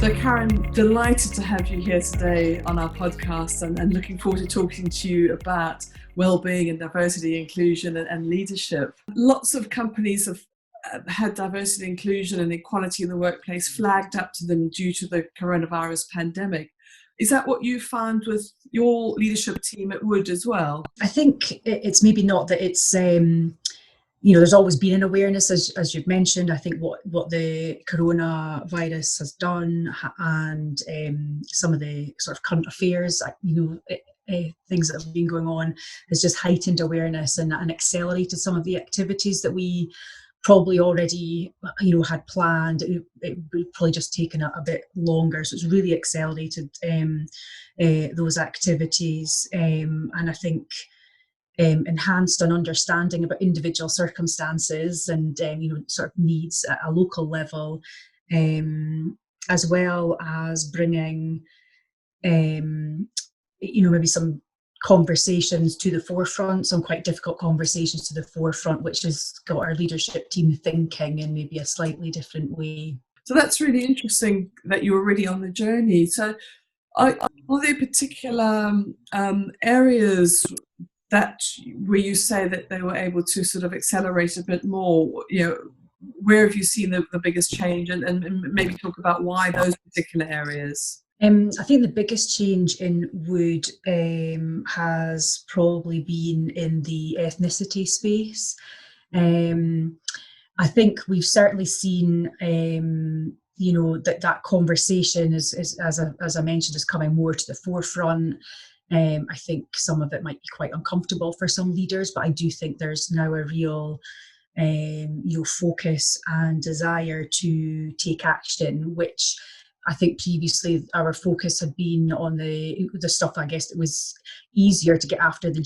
So Karen, delighted to have you here today on our podcast and looking forward to talking to you about well-being and diversity, inclusion and leadership. Lots of companies have had diversity, inclusion and equality in the workplace flagged up to them due to the coronavirus pandemic. Is that what you found with your leadership team at Wood as well? I think it's maybe not that it's, there's always been an awareness, as you've mentioned. I think what the coronavirus has done and some of the sort of current affairs, things that have been going on has just heightened awareness and accelerated some of the activities that we probably already, had planned. It would probably just taken a bit longer. So it's really accelerated those activities. And I think enhanced an understanding about individual circumstances and, sort of needs at a local level, as well as bringing, maybe some conversations to the forefront, some quite difficult conversations to the forefront, which has got our leadership team thinking in maybe a slightly different way. So that's really interesting that you're already on the journey. So are there particular areas where you say that they were able to sort of accelerate a bit more? Where have you seen the biggest change, and maybe talk about why those particular areas? I think the biggest change in Wood has probably been in the ethnicity space. I think we've certainly seen, that conversation is as I mentioned, is coming more to the forefront. I think some of it might be quite uncomfortable for some leaders, but I do think there's now a real focus and desire to take action, which I think previously our focus had been on the stuff, I guess, it was easier to get after, the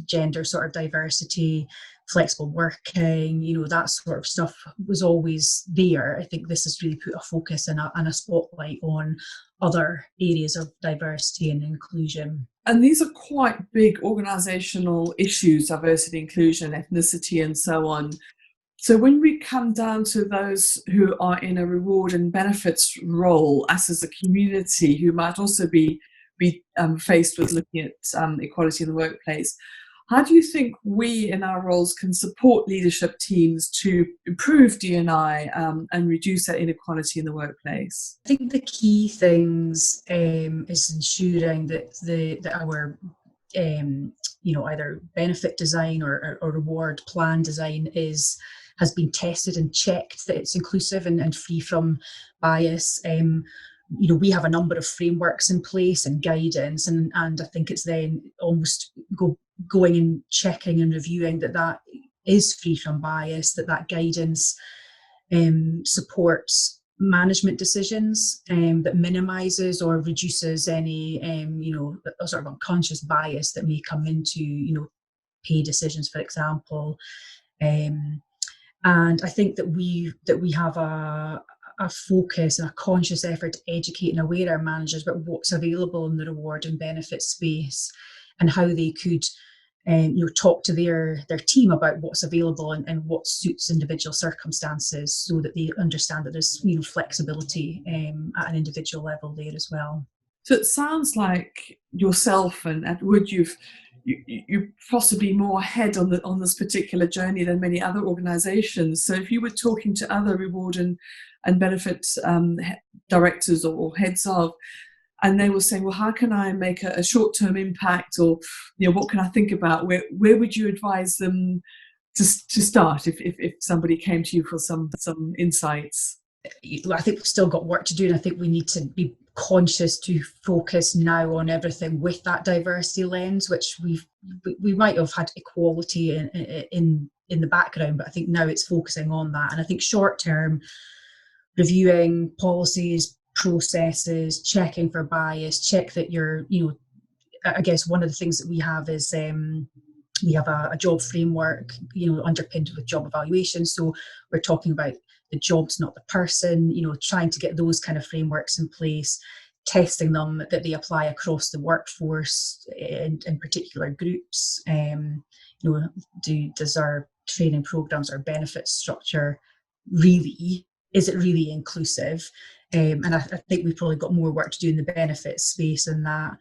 gender sort of diversity, flexible working, that sort of stuff was always there. I think this has really put a focus and a spotlight on other areas of diversity and inclusion. And these are quite big organisational issues: diversity, inclusion, ethnicity, and so on. So when we come down to those who are in a reward and benefits role, us as a community who might also be faced with looking at equality in the workplace, how do you think we in our roles can support leadership teams to improve D&I and reduce that inequality in the workplace? I think the key things is ensuring that our either benefit design or reward plan design has been tested and checked, that it's inclusive and free from bias. We have a number of frameworks in place and guidance, and I think it's then almost going and checking and reviewing that is free from bias, that guidance supports management decisions, that minimises or reduces any sort of unconscious bias that may come into pay decisions, for example. And I think that we have a focus and a conscious effort to educate and aware our managers about what's available in the reward and benefit space and how they could talk to their team about what's available and what suits individual circumstances, so that they understand that there's flexibility at an individual level there as well. So it sounds like yourself and at Wood you're possibly more ahead on this particular journey than many other organisations. So if you were talking to other reward and benefit directors or heads of, and they were saying, well, how can I make a short-term impact, or what can I think about? Where would you advise them to start if somebody came to you for some insights? I think we've still got work to do, and I think we need to be conscious to focus now on everything with that diversity lens, which we might have had equality in the background, but I think now it's focusing on that. And I think short term, reviewing policies, processes, checking for bias, check that you're, I guess one of the things that we have is we have a job framework, underpinned with job evaluation. So we're talking about the job's not the person, trying to get those kind of frameworks in place, testing them, that they apply across the workforce in particular groups. Does our training programs or benefits structure is it really inclusive? And I think we've probably got more work to do in the benefits space in that.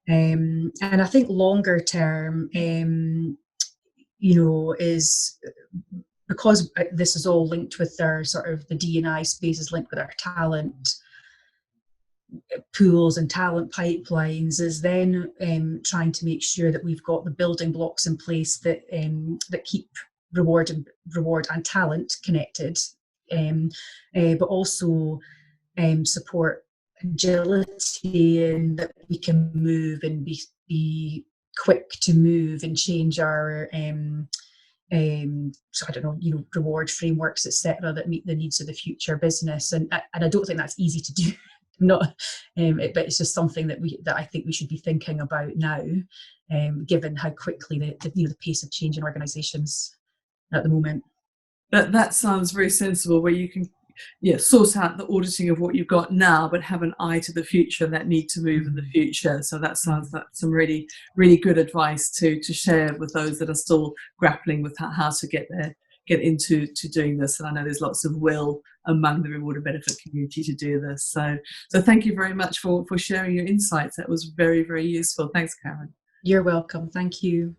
And I think longer term, is because this is all linked with our sort of the D&I space is linked with our talent pools and talent pipelines, is then trying to make sure that we've got the building blocks in place that keep reward and talent connected, but also support agility, and that we can move and be quick to move and change our so I don't know, reward frameworks, etc., that meet the needs of the future business. And I don't think that's easy to do. Not, but it's just something that I think we should be thinking about now, given how quickly the pace of change in organisations at the moment. That sounds very sensible, where you can sort out the auditing of what you've got now, but have an eye to the future, that need to move in the future. So that sounds like some really, really good advice to share with those that are still grappling with how to get into doing this. And I know there's lots of will among the reward and benefit community to do this. So thank you very much for sharing your insights. That was very, very useful. Thanks, Karen. You're welcome. Thank you.